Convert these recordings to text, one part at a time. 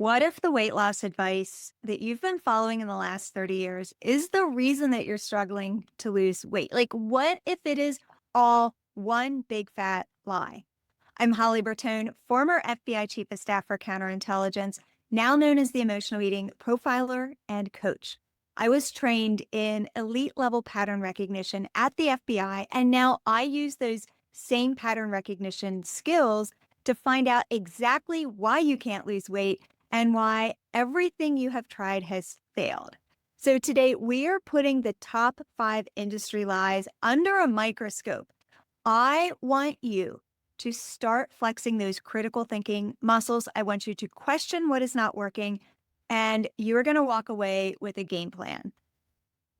What if the weight loss advice that you've been following in the last 30 years is the reason that you're struggling to lose weight? Like, what if it is all one big fat lie? I'm Holly Bertone, former FBI Chief of Staff for Counterintelligence, now known as the emotional eating profiler and coach. I was trained in elite level pattern recognition at the FBI, and now I use those same pattern recognition skills to find out exactly why you can't lose weight and why everything you have tried has failed. So today we are putting the top 5 industry lies under a microscope. I want you to start flexing those critical thinking muscles. I want you to question what is not working, and you're going to walk away with a game plan.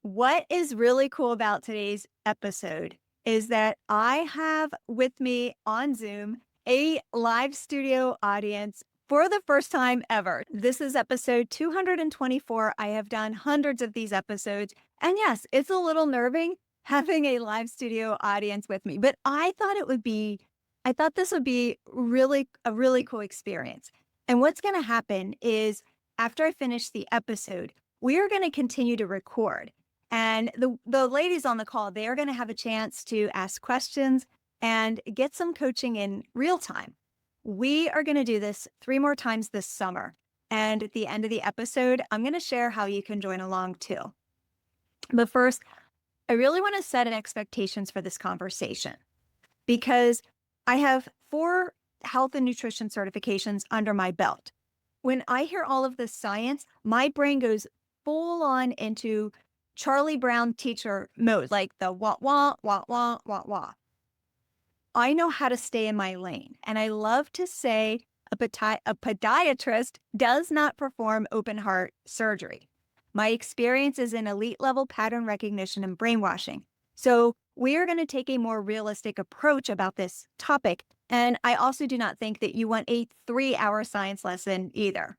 What is really cool about today's episode is that I have with me on Zoom a live studio audience for the first time ever. This is episode 224. I have done hundreds of these episodes. And yes, it's a little nerving having a live studio audience with me, but I thought this would be a really cool experience. And what's going to happen is after I finish the episode, we are going to continue to record. And the ladies on the call, they are going to have a chance to ask questions and get some coaching in real time. We are going to do this 3 more times this summer. And at the end of the episode, I'm going to share how you can join along too. But first, I really want to set an expectations for this conversation because I have 4 health and nutrition certifications under my belt. When I hear all of this science, my brain goes full on into Charlie Brown teacher mode, like the wah, wah, wah, wah, wah, wah. I know how to stay in my lane. And I love to say a podiatrist does not perform open heart surgery. My experience is in elite level pattern recognition and brainwashing. So we are going to take a more realistic approach about this topic. And I also do not think that you want a 3-hour science lesson either.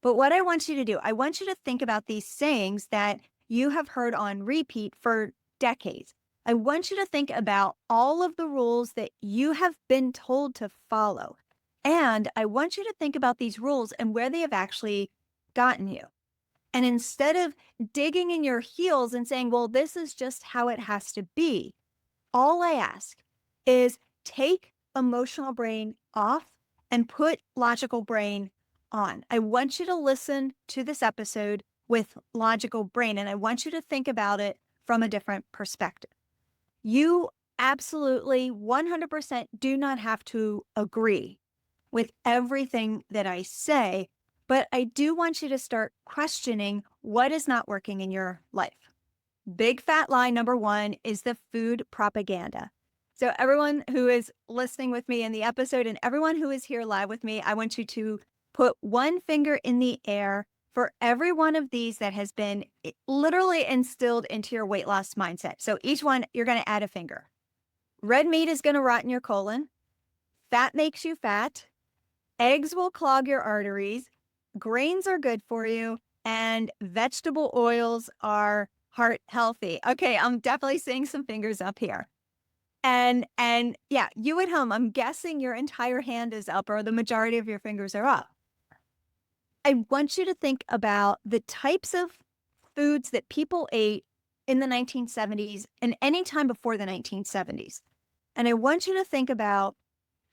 But what I want you to do, I want you to think about these sayings that you have heard on repeat for decades. I want you to think about all of the rules that you have been told to follow. And I want you to think about these rules and where they have actually gotten you. And instead of digging in your heels and saying, well, this is just how it has to be, all I ask is take emotional brain off and put logical brain on. I want you to listen to this episode with logical brain, and I want you to think about it from a different perspective. You absolutely 100% do not have to agree with everything that I say, but I do want you to start questioning what is not working in your life. Big fat lie number 1 is the food propaganda. So everyone who is listening with me in the episode and everyone who is here live with me, I want you to put one finger in the air for every one of these that has been literally instilled into your weight loss mindset. So each one, you're going to add a finger. Red meat is going to rot in your colon. Fat makes you fat. Eggs will clog your arteries. Grains are good for you. And vegetable oils are heart healthy. Okay, I'm definitely seeing some fingers up here. And yeah, you at home, I'm guessing your entire hand is up or the majority of your fingers are up. I want you to think about the types of foods that people ate in the 1970s and any time before the 1970s. And I want you to think about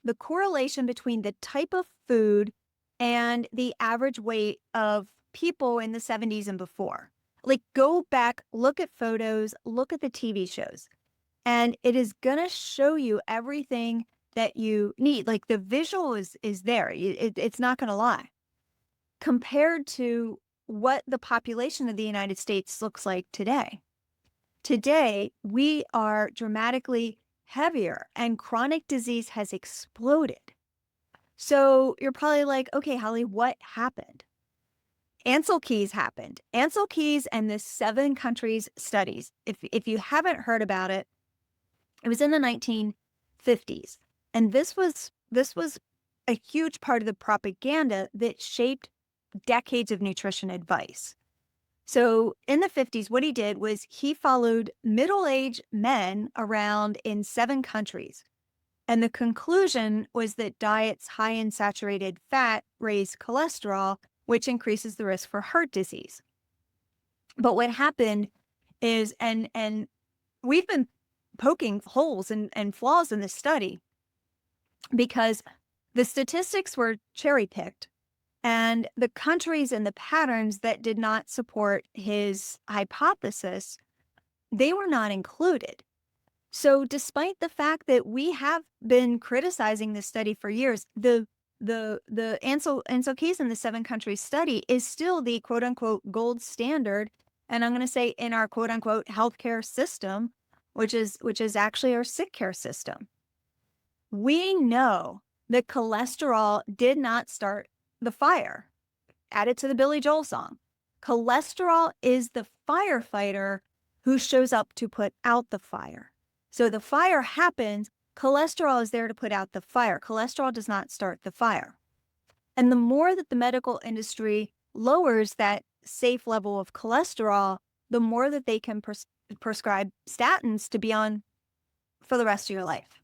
the correlation between the type of food and the average weight of people in the 70s and before. Like go back, look at photos, look at the TV shows, and it is going to show you everything that you need. Like the visual is there. It's not going to lie. Compared to what the population of the United States looks like today. Today, we are dramatically heavier and chronic disease has exploded. So you're probably like, okay, Holly, what happened? Ancel Keys happened. Ancel Keys and the 7 countries studies. If you haven't heard about it, it was in the 1950s. And this was a huge part of the propaganda that shaped decades of nutrition advice. So in the 50s, what he did was he followed middle-aged men around in 7 countries. And the conclusion was that diets high in saturated fat raise cholesterol which increases the risk for heart disease. But what happened is, and we've been poking holes and flaws in this study because the statistics were cherry picked, and the countries and the patterns that did not support his hypothesis, they were not included. So despite the fact that we have been criticizing this study for years, the Ansel Keys in the 7-country study is still the quote unquote gold standard. And I'm going to say in our quote unquote healthcare system, which is actually our sick care system. We know that cholesterol did not start the fire. Add it to the Billy Joel song. Cholesterol is the firefighter who shows up to put out the fire. So the fire happens, cholesterol is there to put out the fire. Cholesterol does not start the fire. And the more that the medical industry lowers that safe level of cholesterol, the more that they can prescribe statins to be on for the rest of your life.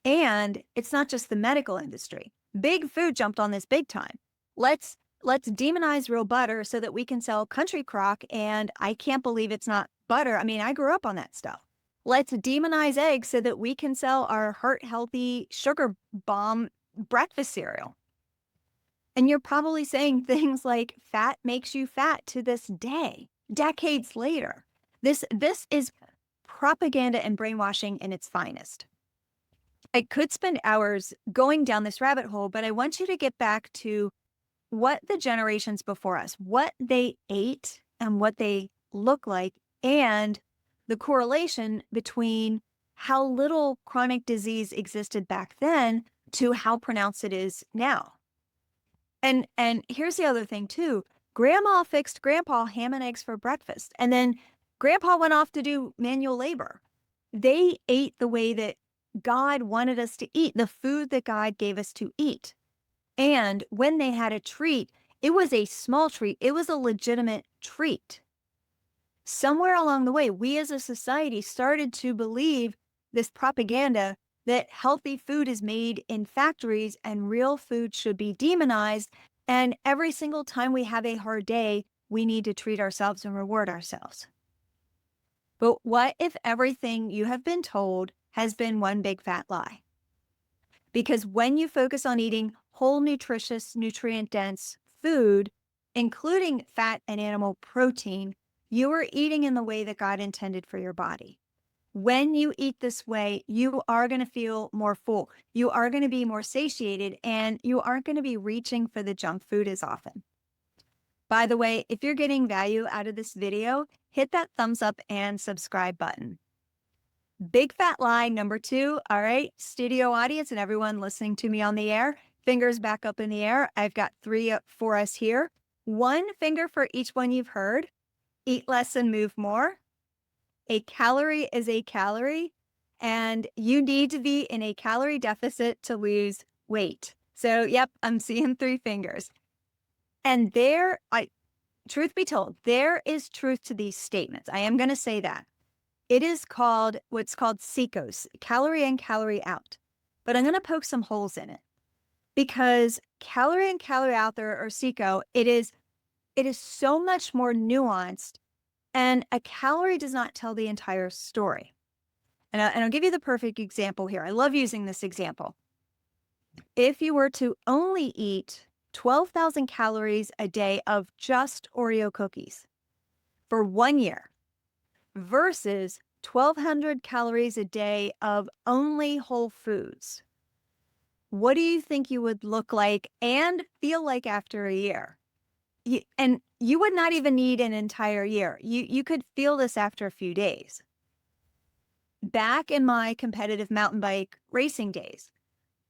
And it's not just the medical industry. Big food jumped on this big time. Let's demonize real butter so that we can sell country crock, and I can't believe it's not butter. I mean, I grew up on that stuff. Let's demonize eggs so that we can sell our heart-healthy sugar bomb breakfast cereal. And you're probably saying things like fat makes you fat to this day, decades later. This is propaganda and brainwashing in its finest. I could spend hours going down this rabbit hole, but I want you to get back to what the generations before us, what they ate and what they look like, and the correlation between how little chronic disease existed back then to how pronounced it is now. And here's the other thing too. Grandma fixed Grandpa ham and eggs for breakfast, and then Grandpa went off to do manual labor. They ate the way that God wanted us to eat, the food that God gave us to eat. And when they had a treat, it was a small treat. It was a legitimate treat. Somewhere along the way, we as a society started to believe this propaganda that healthy food is made in factories and real food should be demonized. And every single time we have a hard day, we need to treat ourselves and reward ourselves. But what if everything you have been told has been one big fat lie? Because when you focus on eating whole, nutritious, nutrient-dense food, including fat and animal protein, you are eating in the way that God intended for your body. When you eat this way, you are going to feel more full. You are going to be more satiated, and you aren't going to be reaching for the junk food as often. By the way, if you're getting value out of this video, hit that thumbs up and subscribe button. Big fat lie number 2. All right, studio audience and everyone listening to me on the air, fingers back up in the air. I've got 3 for us here. 1 finger for each one you've heard. Eat less and move more. A calorie is a calorie, and you need to be in a calorie deficit to lose weight. So, yep, I'm seeing 3 fingers. And truth be told, there is truth to these statements. I am going to say that. It is called what's called CICOs, calorie in, calorie out. But I'm going to poke some holes in it, because calorie in, calorie out there, or CICO, it is so much more nuanced, and a calorie does not tell the entire story. And I'll give you the perfect example here. I love using this example. If you were to only eat 12,000 calories a day of just Oreo cookies for 1 year versus 1,200 calories a day of only whole foods, what do you think you would look like and feel like after a year? And you would not even need an entire year. You could feel this after a few days. Back in my competitive mountain bike racing days,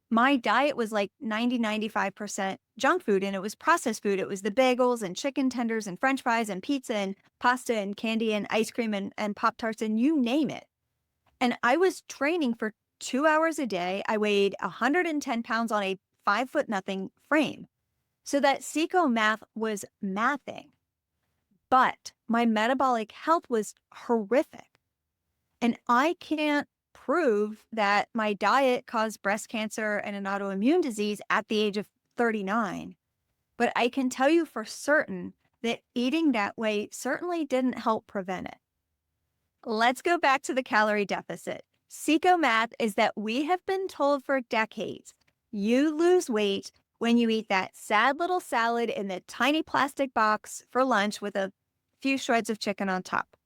my diet was like 95% junk food, and it was processed food. It was the bagels and chicken tenders and French fries and pizza and pasta and candy and ice cream and Pop-Tarts and you name it. And I was training for 2 hours a day. I weighed 110 pounds on a 5'0" frame. So that CICO math was mathing, but my metabolic health was horrific. And I can't prove that my diet caused breast cancer and an autoimmune disease at the age of 39. but I can tell you for certain that eating that way certainly didn't help prevent it. Let's go back to the calorie deficit. CICO math is that we have been told for decades you lose weight when you eat that sad little salad in the tiny plastic box for lunch with a few shreds of chicken on top.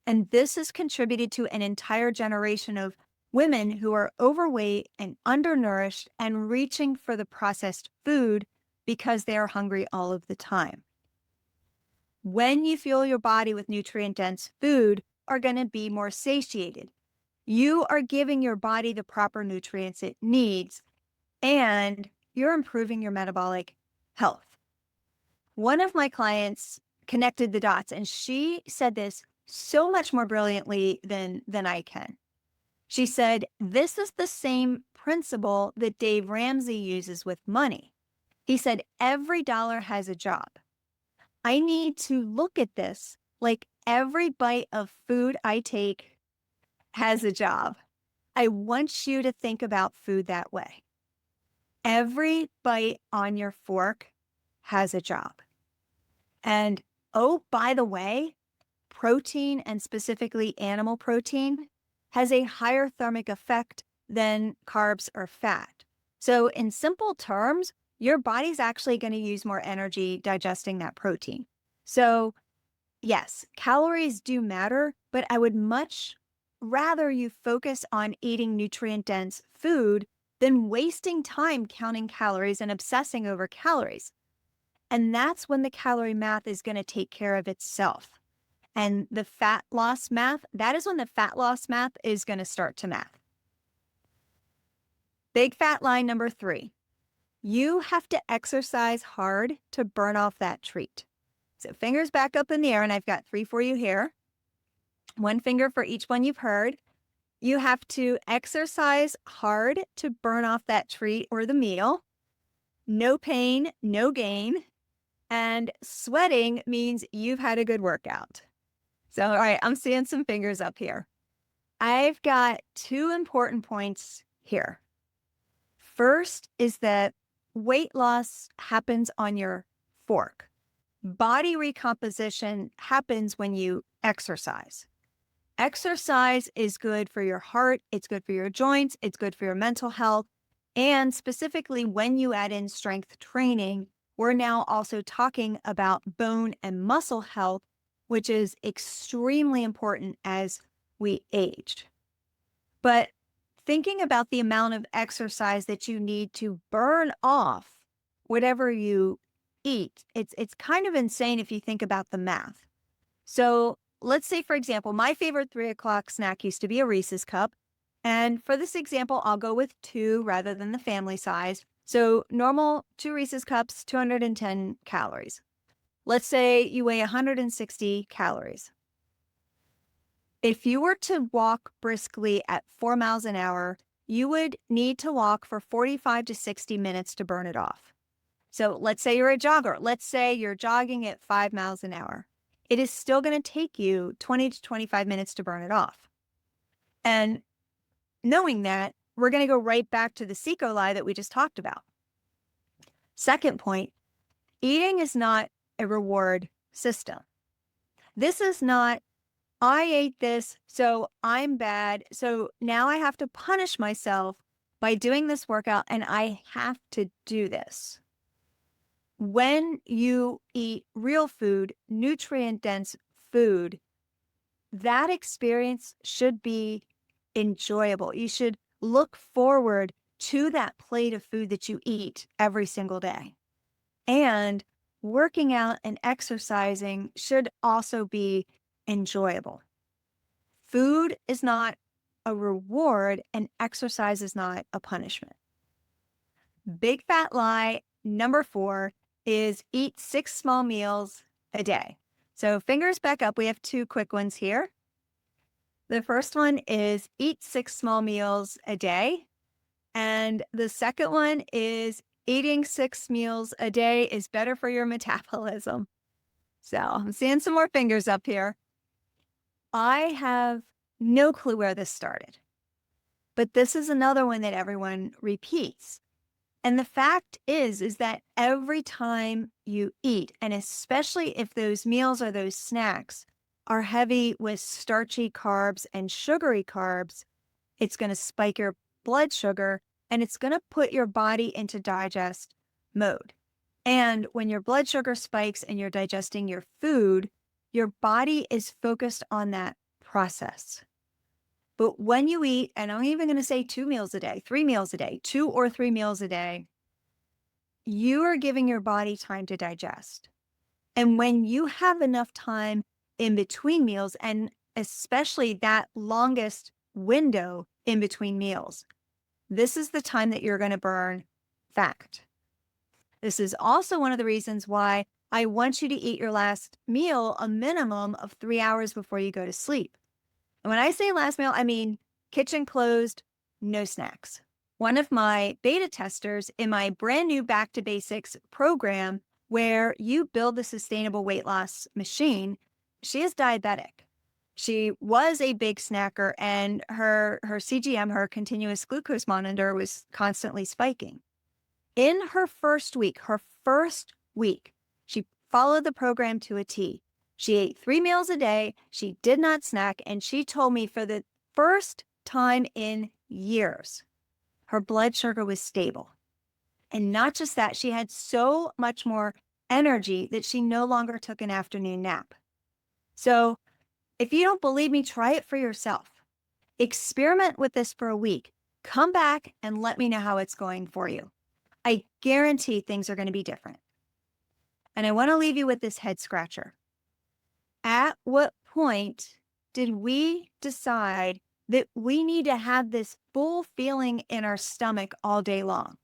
And this has contributed to an entire generation of women who are overweight and undernourished and reaching for the processed food because they are hungry all of the time. When you fuel your body with nutrient-dense food, are going to be more satiated. You are giving your body the proper nutrients it needs, and you're improving your metabolic health. One of my clients connected the dots, and she said this so much more brilliantly than I can. She said, this is the same principle that Dave Ramsey uses with money. He said, every dollar has a job. I need to look at this like every bite of food I take has a job. I want you to think about food that way. Every bite on your fork has a job. And oh, by the way, protein, and specifically animal protein, has a higher thermic effect than carbs or fat. So in simple terms, your body's actually going to use more energy digesting that protein. So yes, calories do matter, but I would much rather you focus on eating nutrient-dense food than wasting time counting calories and obsessing over calories. And that's when the calorie math is going to take care of itself. And the fat loss math, that is when the fat loss math is going to start to math. Big fat lie number 3. You have to exercise hard to burn off that treat. So fingers back up in the air, and I've got 3 for you here. 1 finger for each one you've heard. You have to exercise hard to burn off that treat or the meal. No pain, no gain. And sweating means you've had a good workout. So, all right, I'm seeing some fingers up here. I've got 2 important points here. First is that weight loss happens on your fork. Body recomposition happens when you exercise. Exercise is good for your heart, it's good for your joints, it's good for your mental health, and specifically when you add in strength training, we're now also talking about bone and muscle health, which is extremely important as we age. But thinking about the amount of exercise that you need to burn off whatever you eat, it's kind of insane if you think about the math. So let's say, for example, my favorite 3 o'clock snack used to be a Reese's cup. And for this example, I'll go with 2 rather than the family size. So normal 2 Reese's cups, 210 calories. Let's say you weigh 160 calories. If you were to walk briskly at 4 miles an hour, you would need to walk for 45 to 60 minutes to burn it off. So let's say you're a jogger. Let's say you're jogging at 5 miles an hour. It is still going to take you 20 to 25 minutes to burn it off. And knowing that, we're going to go right back to the CICO lie that we just talked about. Second point, eating is not a reward system. This is not, I ate this, so I'm bad, so now I have to punish myself by doing this workout, and I have to do this. When you eat real food, nutrient-dense food, that experience should be enjoyable. You should look forward to that plate of food that you eat every single day. And working out and exercising should also be enjoyable. Food is not a reward, and exercise is not a punishment. Big fat lie number 4 is eat 6 small meals a day. So fingers back up. We have 2 quick ones here. The first one is eat 6 small meals a day. And the second one is eating 6 meals a day is better for your metabolism. So I'm seeing some more fingers up here. I have no clue where this started, but this is another one that everyone repeats. And the fact is that every time you eat, and especially if those meals or those snacks are heavy with starchy carbs and sugary carbs, it's going to spike your blood sugar and it's going to put your body into digest mode. And when your blood sugar spikes and you're digesting your food, your body is focused on that process. But when you eat, and I'm even going to say 2 meals a day, 3 meals a day, 2 or 3 meals a day, you are giving your body time to digest. And when you have enough time in between meals, and especially that longest window in between meals, this is the time that you're going to burn fat. This is also one of the reasons why I want you to eat your last meal a minimum of 3 hours before you go to sleep. And when I say last meal, I mean kitchen closed, no snacks. One of my beta testers in my brand new Back to Basics program, where you build the sustainable weight loss machine, she is diabetic. She was a big snacker, and her CGM, her continuous glucose monitor, was constantly spiking. In her first week, she followed the program to a T. She ate 3 meals a day. She did not snack. And she told me for the first time in years, her blood sugar was stable. And not just that, she had so much more energy that she no longer took an afternoon nap. So if you don't believe me, try it for yourself. Experiment with this for a week. Come back and let me know how it's going for you. I guarantee things are going to be different. And I want to leave you with this head scratcher. At what point did we decide that we need to have this full feeling in our stomach all day long?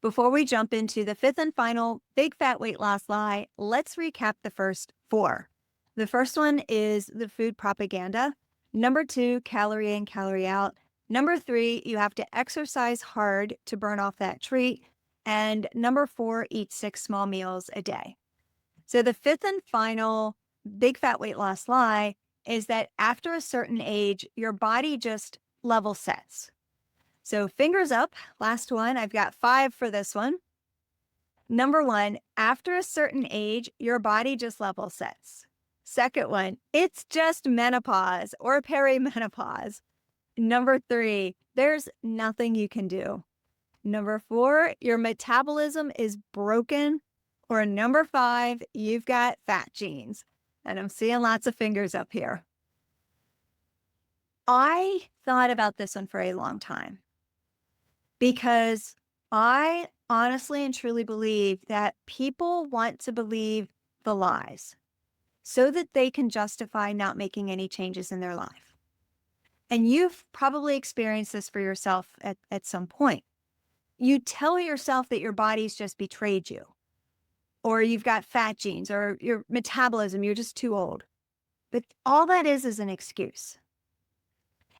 Before we jump into the 5th and final big fat weight loss lie, let's recap the first 4. The first one is the food propaganda. Number 2, calorie in, calorie out. Number 3, you have to exercise hard to burn off that treat. And number 4, eat 6 small meals a day. So the 5th and final big fat weight loss lie is that after a certain age, your body just level sets. So fingers up, last one. I've got 5 for this one. Number 1, after a certain age, your body just level sets. Second one, it's just menopause or perimenopause. Number 3, there's nothing you can do. Number 4, your metabolism is broken. Or number 5, you've got fat genes. And I'm seeing lots of fingers up here. I thought about this one for a long time because I honestly and truly believe that people want to believe the lies so that they can justify not making any changes in their life. And you've probably experienced this for yourself at some point. You tell yourself that your body's just betrayed you, or you've got fat genes, or your metabolism, you're just too old. But all that is an excuse.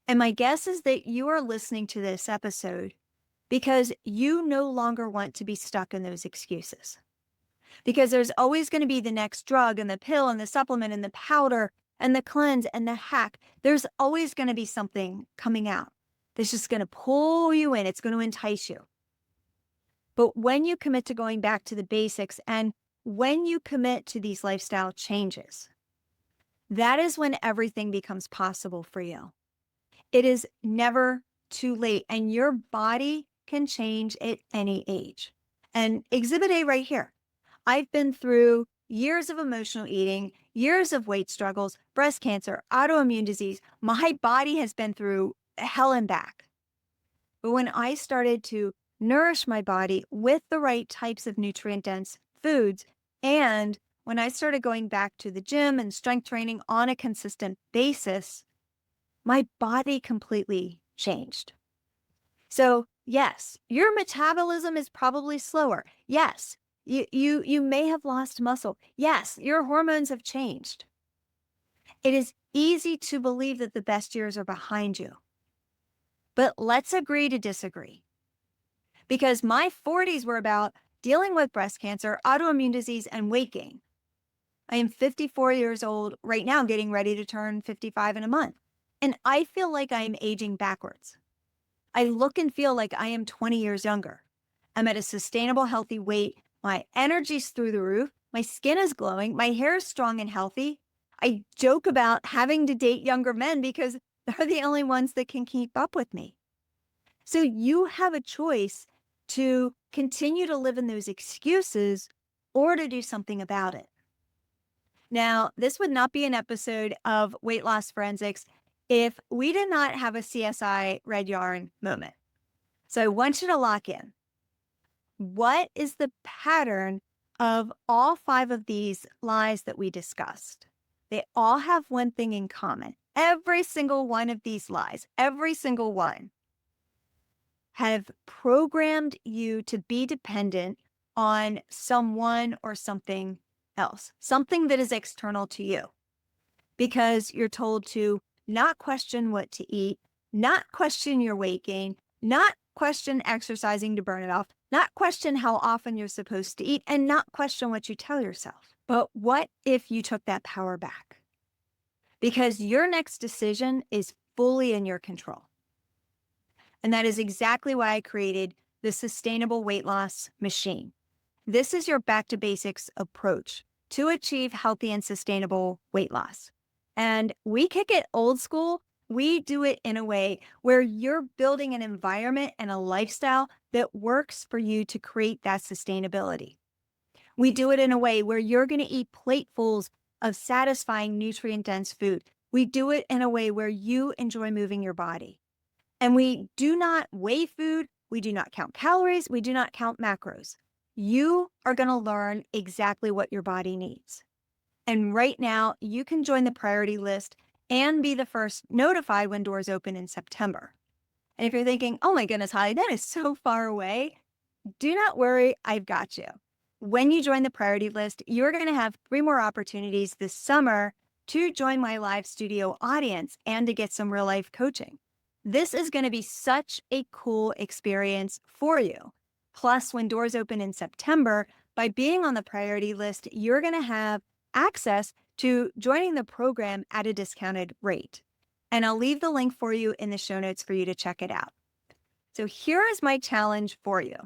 And my guess is that you are listening to this episode because you no longer want to be stuck in those excuses. Because there's always going to be the next drug and the pill and the supplement and the powder and the cleanse and the hack. There's always going to be something coming out that's just going to pull you in. It's going to entice you. But when you commit to going back to the basics and when you commit to these lifestyle changes, that is when everything becomes possible for you. It is never too late, and your body can change at any age. And Exhibit A right here. I've been through years of emotional eating, years of weight struggles, breast cancer, autoimmune disease. My body has been through hell and back. But when I started to nourish my body with the right types of nutrient-dense foods, and when I started going back to the gym and strength training on a consistent basis, my body completely changed. So yes, your metabolism is probably slower. Yes, you may have lost muscle. Yes, your hormones have changed. It is easy to believe that the best years are behind you. But let's agree to disagree. Because my 40s were about dealing with breast cancer, autoimmune disease, and weight gain. I am 54 years old right now, getting ready to turn 55 in a month. And I feel like I'm aging backwards. I look and feel like I am 20 years younger. I'm at a sustainable, healthy weight. My energy's through the roof. My skin is glowing. My hair is strong and healthy. I joke about having to date younger men because they're the only ones that can keep up with me. So you have a choice to continue to live in those excuses or to do something about it. Now, this would not be an episode of Weight Loss Forensics if we did not have a CSI red yarn moment. So I want you to lock in. What is the pattern of all 5 of these lies that we discussed? They all have one thing in common. Every single one of these lies, every single one, have programmed you to be dependent on someone or something else, something that is external to you, because you're told to not question what to eat, not question your weight gain, not question exercising to burn it off, not question how often you're supposed to eat, and not question what you tell yourself. But what if you took that power back? Because your next decision is fully in your control. And that is exactly why I created the Sustainable Weight Loss Machine. This is your back to basics approach to achieve healthy and sustainable weight loss. And we kick it old school. We do it in a way where you're building an environment and a lifestyle that works for you to create that sustainability. We do it in a way where you're going to eat platefuls of satisfying nutrient dense food. We do it in a way where you enjoy moving your body. And we do not weigh food. We do not count calories. We do not count macros. You are going to learn exactly what your body needs. And right now, you can join the priority list and be the first notified when doors open in September. And if you're thinking, oh my goodness, Holly, that is so far away, do not worry, I've got you. When you join the priority list, you're going to have 3 more opportunities this summer to join my live studio audience and to get some real life coaching. This is going to be such a cool experience for you. Plus, when doors open in September, by being on the priority list, you're going to have access to joining the program at a discounted rate. And I'll leave the link for you in the show notes for you to check it out. So here is my challenge for you.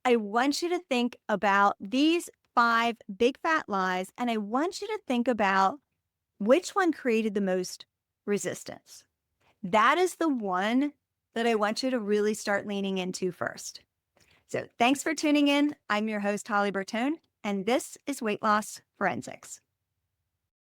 I want you to think about these 5 big fat lies, and I want you to think about which one created the most resistance. That is the one that I want you to really start leaning into first. So thanks for tuning in. I'm your host, Holly Bertone, and this is Weight Loss Forensics.